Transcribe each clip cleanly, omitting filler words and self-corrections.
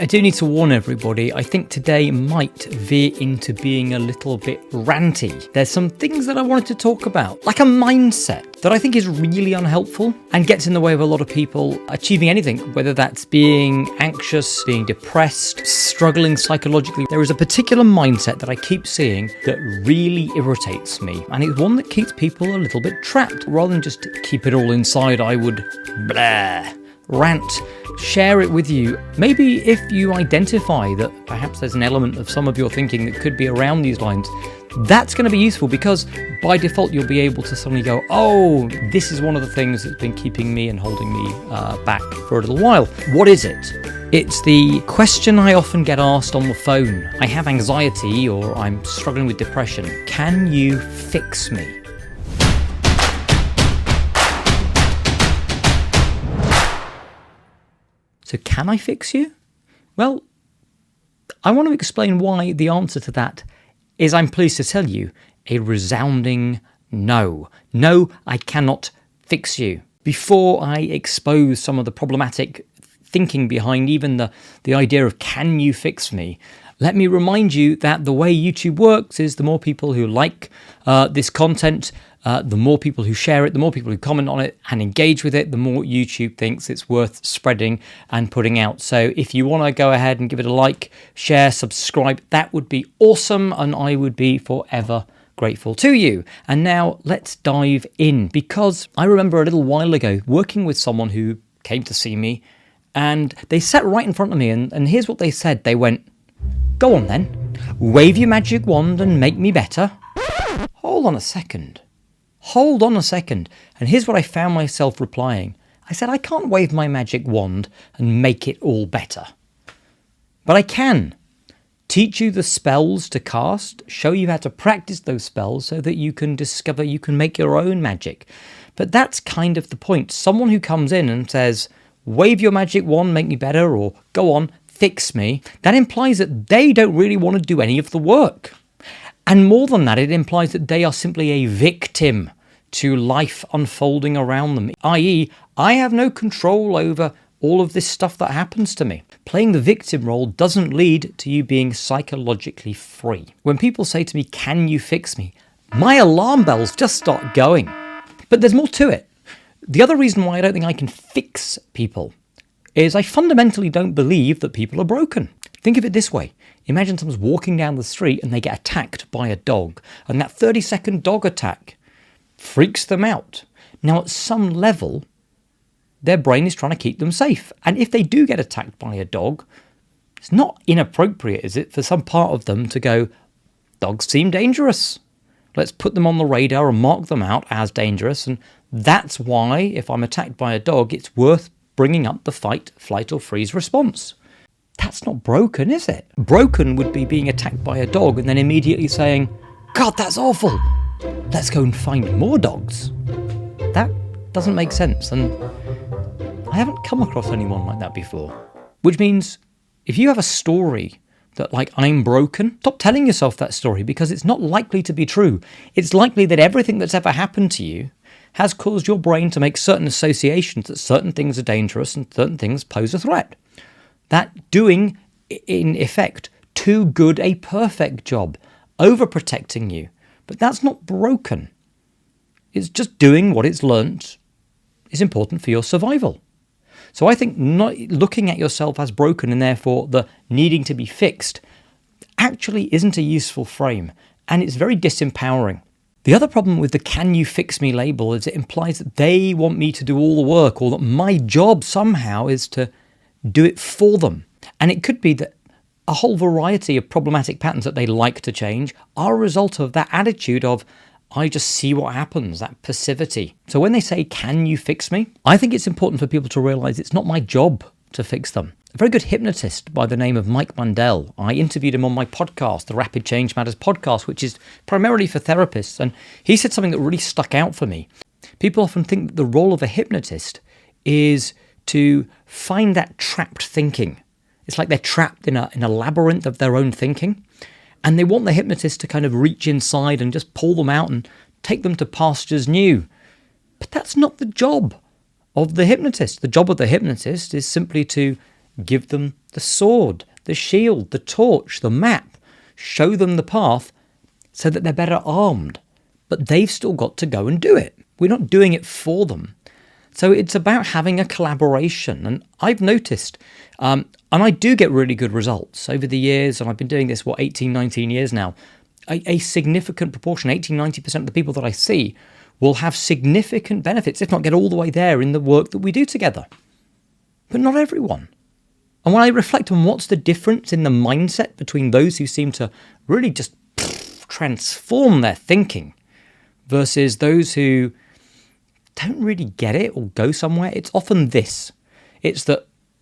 I do need to warn everybody, I think today might veer into being a little bit ranty. There's some things that I wanted to talk about, like a mindset that I think is really unhelpful and gets in the way of a lot of people achieving anything, whether that's being anxious, being depressed, struggling psychologically. There is a particular mindset that I keep seeing that really irritates me, and it's one that keeps people a little bit trapped. Rather than just keep it all inside, I would rant, share it with you. Maybe if you identify that perhaps there's an element of some of your thinking that could be around these lines, that's going to be useful, because by default you'll be able to suddenly go, oh, this is one of the things that's been keeping me and holding me back for a little while. What is it? It's the question I often get asked on the phone. I have anxiety, or I'm struggling with depression. Can you fix me? So can I fix you? Well, I want to explain why the answer to that is, I'm pleased to tell you, a resounding no. No, I cannot fix you. Before I expose some of the problematic thinking behind even the idea of can you fix me, let me remind you that the way YouTube works is the more people who like this content, the more people who share it, the more people who comment on it and engage with it, the more YouTube thinks it's worth spreading and putting out. So if you want to go ahead and give it a like, share, subscribe, that would be awesome, and I would be forever grateful to you. And now let's dive in, because I remember a little while ago working with someone who came to see me, and they sat right in front of me, and here's what they said. They went, "Go on then, wave your magic wand and make me better." Hold on a second. And here's what I found myself replying. I said, I can't wave my magic wand and make it all better. But I can teach you the spells to cast, show you how to practice those spells so that you can discover you can make your own magic. But that's kind of the point. Someone who comes in and says, wave your magic wand, make me better, or go on, fix me, that implies that they don't really want to do any of the work. And more than that, it implies that they are simply a victim to life unfolding around them, i.e., I have no control over all of this stuff that happens to me. Playing the victim role doesn't lead to you being psychologically free. When people say to me, can you fix me? My alarm bells just start going. But there's more to it. The other reason why I don't think I can fix people is I fundamentally don't believe that people are broken. Think of it this way. Imagine someone's walking down the street and they get attacked by a dog, and that 30-second dog attack freaks them out. Now, at some level, their brain is trying to keep them safe. And if they do get attacked by a dog, it's not inappropriate, is it, for some part of them to go, dogs seem dangerous. Let's put them on the radar and mark them out as dangerous. And that's why, if I'm attacked by a dog, it's worth bringing up the fight, flight or freeze response. That's not broken, is it? Broken would be being attacked by a dog and then immediately saying, God, that's awful. Let's go and find more dogs. That doesn't make sense, and I haven't come across anyone like that before. Which means if you have a story that, like, I'm broken, stop telling yourself that story, because it's not likely to be true. It's likely that everything that's ever happened to you has caused your brain to make certain associations that certain things are dangerous and certain things pose a threat. That doing, in effect, too good a perfect job, overprotecting you. But that's not broken. It's just doing what it's learnt is important for your survival. So I think not looking at yourself as broken and therefore the needing to be fixed actually isn't a useful frame, and it's very disempowering. The other problem with the can you fix me label is it implies that they want me to do all the work, or that my job somehow is to do it for them. And it could be that a whole variety of problematic patterns that they like to change are a result of that attitude of, I just see what happens, that passivity. So when they say, can you fix me? I think it's important for people to realize it's not my job to fix them. A very good hypnotist by the name of Mike Mundell, I interviewed him on my podcast, the Rapid Change Matters podcast, which is primarily for therapists. And he said something that really stuck out for me. People often think that the role of a hypnotist is to find that trapped thinking. It's like they're trapped in a labyrinth of their own thinking, and they want the hypnotist to kind of reach inside and just pull them out and take them to pastures new. But that's not the job of the hypnotist. The job of the hypnotist is simply to give them the sword, the shield, the torch, the map, show them the path so that they're better armed. But they've still got to go and do it. We're not doing it for them. So it's about having a collaboration. And I've noticed, and I do get really good results over the years, and I've been doing this, 18, 19 years now, a significant proportion, 80, 90% of the people that I see will have significant benefits, if not get all the way there in the work that we do together. But not everyone. And when I reflect on what's the difference in the mindset between those who seem to really just transform their thinking versus those who don't really get it or go somewhere, it's often this. It's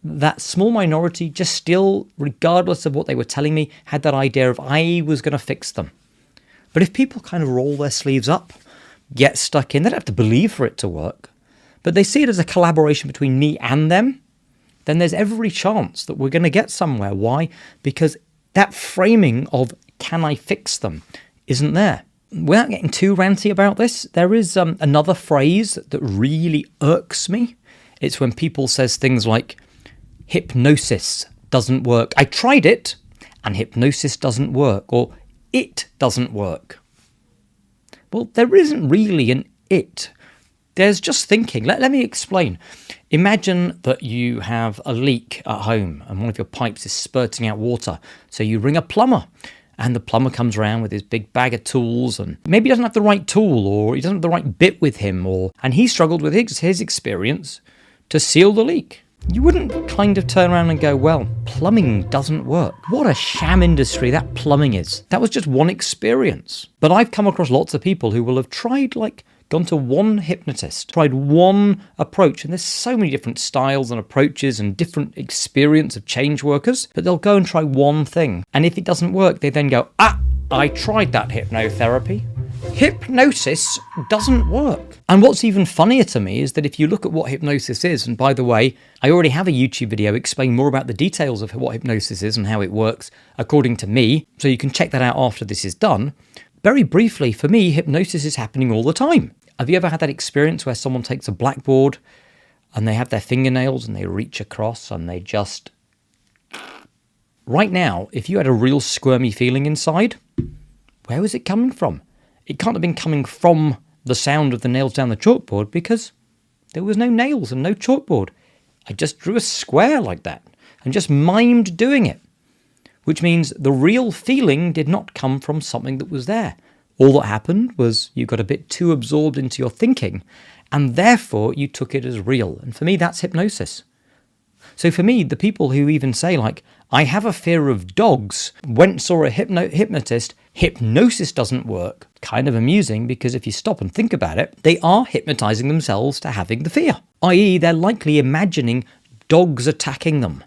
that small minority just still, regardless of what they were telling me, had that idea of I was going to fix them. But if people kind of roll their sleeves up, get stuck in, they don't have to believe for it to work, but they see it as a collaboration between me and them, then there's every chance that we're going to get somewhere. Why? Because that framing of can I fix them isn't there. Without getting too ranty about this, there is another phrase that really irks me. It's when people says things like, hypnosis doesn't work. I tried it and hypnosis doesn't work, or it doesn't work. Well, there isn't really an it. There's just thinking. Let me explain. Imagine that you have a leak at home and one of your pipes is spurting out water. So you ring a plumber. And the plumber comes around with his big bag of tools, and maybe he doesn't have the right tool, or he doesn't have the right bit with him, and he struggled with his experience to seal the leak. You wouldn't kind of turn around and go, well, plumbing doesn't work. What a sham industry that plumbing is. That was just one experience. But I've come across lots of people who will have tried, gone to one hypnotist, tried one approach, and there's so many different styles and approaches and different experience of change workers, but they'll go and try one thing. And if it doesn't work, they then go, I tried that hypnotherapy. Hypnosis doesn't work. And what's even funnier to me is that if you look at what hypnosis is, and by the way, I already have a YouTube video explaining more about the details of what hypnosis is and how it works according to me, so you can check that out after this is done. Very briefly, for me, hypnosis is happening all the time. Have you ever had that experience where someone takes a blackboard and they have their fingernails and they reach across and they just... Right now, if you had a real squirmy feeling inside, where was it coming from? It can't have been coming from the sound of the nails down the chalkboard because there was no nails and no chalkboard. I just drew a square like that and just mimed doing it, which means the real feeling did not come from something that was there. All that happened was you got a bit too absorbed into your thinking, and therefore you took it as real. And for me, that's hypnosis. So for me, the people who even say, I have a fear of dogs, went saw a hypnotist, hypnosis doesn't work. Kind of amusing, because if you stop and think about it, they are hypnotizing themselves to having the fear. I.e., they're likely imagining dogs attacking them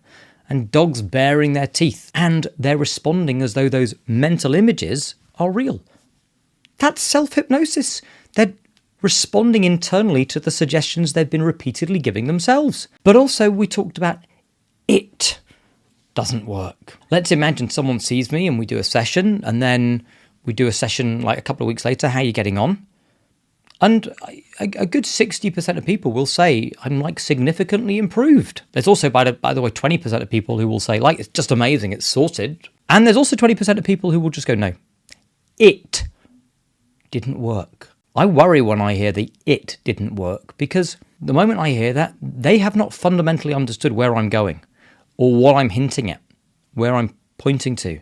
and dogs baring their teeth, and they're responding as though those mental images are real. That's self-hypnosis. They're responding internally to the suggestions they've been repeatedly giving themselves. But also, we talked about it doesn't work. Let's imagine someone sees me and we do a session, and then we do a session a couple of weeks later. How are you getting on? And a good 60% of people will say, I'm significantly improved. There's also, by the way, 20% of people who will say, it's just amazing, it's sorted. And there's also 20% of people who will just go, no, it didn't work. I worry when I hear the it didn't work, because the moment I hear that, they have not fundamentally understood where I'm going or what I'm hinting at, where I'm pointing to,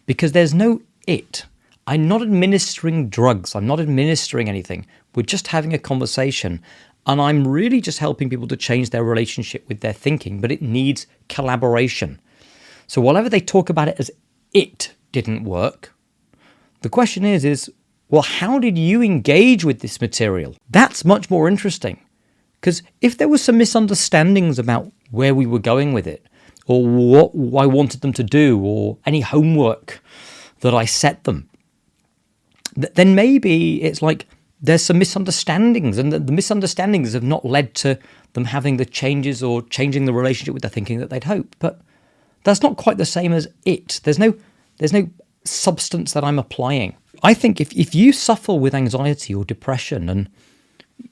because there's no it. I'm not administering drugs. I'm not administering anything. We're just having a conversation, and I'm really just helping people to change their relationship with their thinking, but it needs collaboration. So whatever they talk about it as it didn't work, the question is, well, how did you engage with this material? That's much more interesting. Because if there were some misunderstandings about where we were going with it, or what I wanted them to do, or any homework that I set them, then maybe it's there's some misunderstandings, and the misunderstandings have not led to them having the changes or changing the relationship with their thinking that they'd hoped. But that's not quite the same as it. There's no substance that I'm applying. I think if you suffer with anxiety or depression and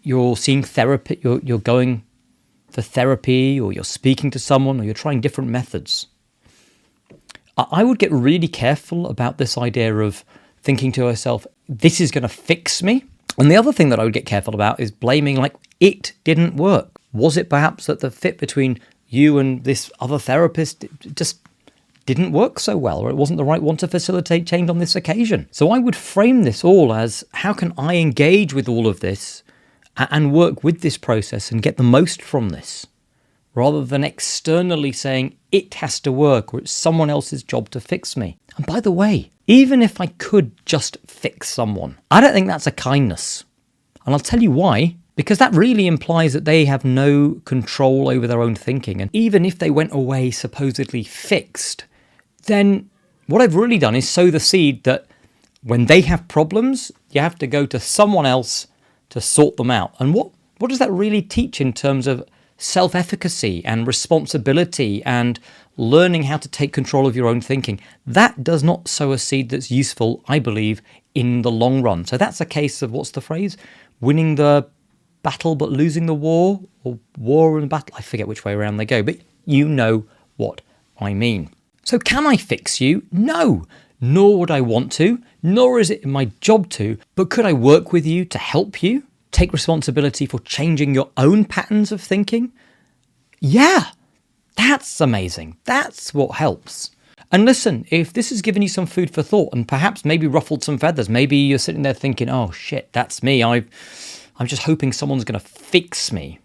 you're seeing therapy, you're going for therapy, or you're speaking to someone, or you're trying different methods, I would get really careful about this idea of thinking to yourself, this is going to fix me. And the other thing that I would get careful about is blaming, like, it didn't work. Was it perhaps that the fit between you and this other therapist just didn't work so well, or it wasn't the right one to facilitate change on this occasion? So I would frame this all as, how can I engage with all of this and work with this process and get the most from this, rather than externally saying it has to work or it's someone else's job to fix me. And by the way, even if I could just fix someone, I don't think that's a kindness. And I'll tell you why. Because that really implies that they have no control over their own thinking. And even if they went away supposedly fixed, then what I've really done is sow the seed that when they have problems, you have to go to someone else to sort them out. And what does that really teach in terms of self-efficacy and responsibility and learning how to take control of your own thinking? That does not sow a seed that's useful, I believe, in the long run. So that's a case of, what's the phrase? Winning the battle but losing the war, or war and battle. I forget which way around they go, but you know what I mean. So can I fix you? No, nor would I want to, nor is it my job to, but could I work with you to help you take responsibility for changing your own patterns of thinking? Yeah, that's amazing. That's what helps. And listen, if this has given you some food for thought and perhaps maybe ruffled some feathers, maybe you're sitting there thinking, oh shit, that's me. I'm just hoping someone's going to fix me.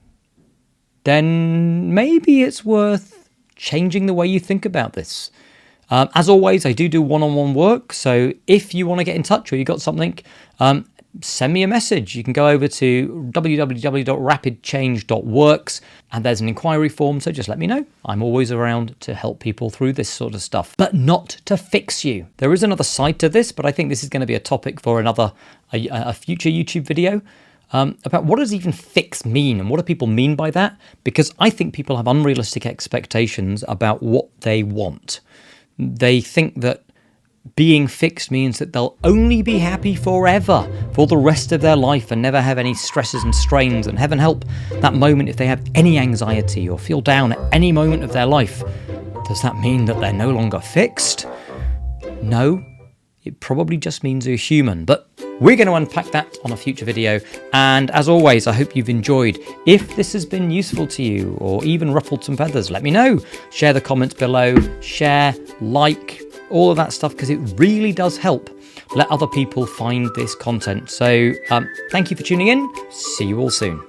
Then maybe it's worth changing the way you think about this. As always, I do one-on-one work. So if you want to get in touch or you got something, send me a message. You can go over to www.rapidchange.works and there's an inquiry form. So just let me know. I'm always around to help people through this sort of stuff, but not to fix you. There is another side to this, but I think this is going to be a topic for a future YouTube video. About what does even fix mean and what do people mean by that? Because I think people have unrealistic expectations about what they want. They think that being fixed means that they'll only be happy forever for the rest of their life and never have any stresses and strains, and heaven help that moment if they have any anxiety or feel down at any moment of their life. Does that mean that they're no longer fixed? No, it probably just means they're human, but we're going to unpack that on a future video. And as always, I hope you've enjoyed. If this has been useful to you or even ruffled some feathers, let me know. Share the comments below, share, like, all of that stuff, because it really does help let other people find this content. So thank you for tuning in. See you all soon.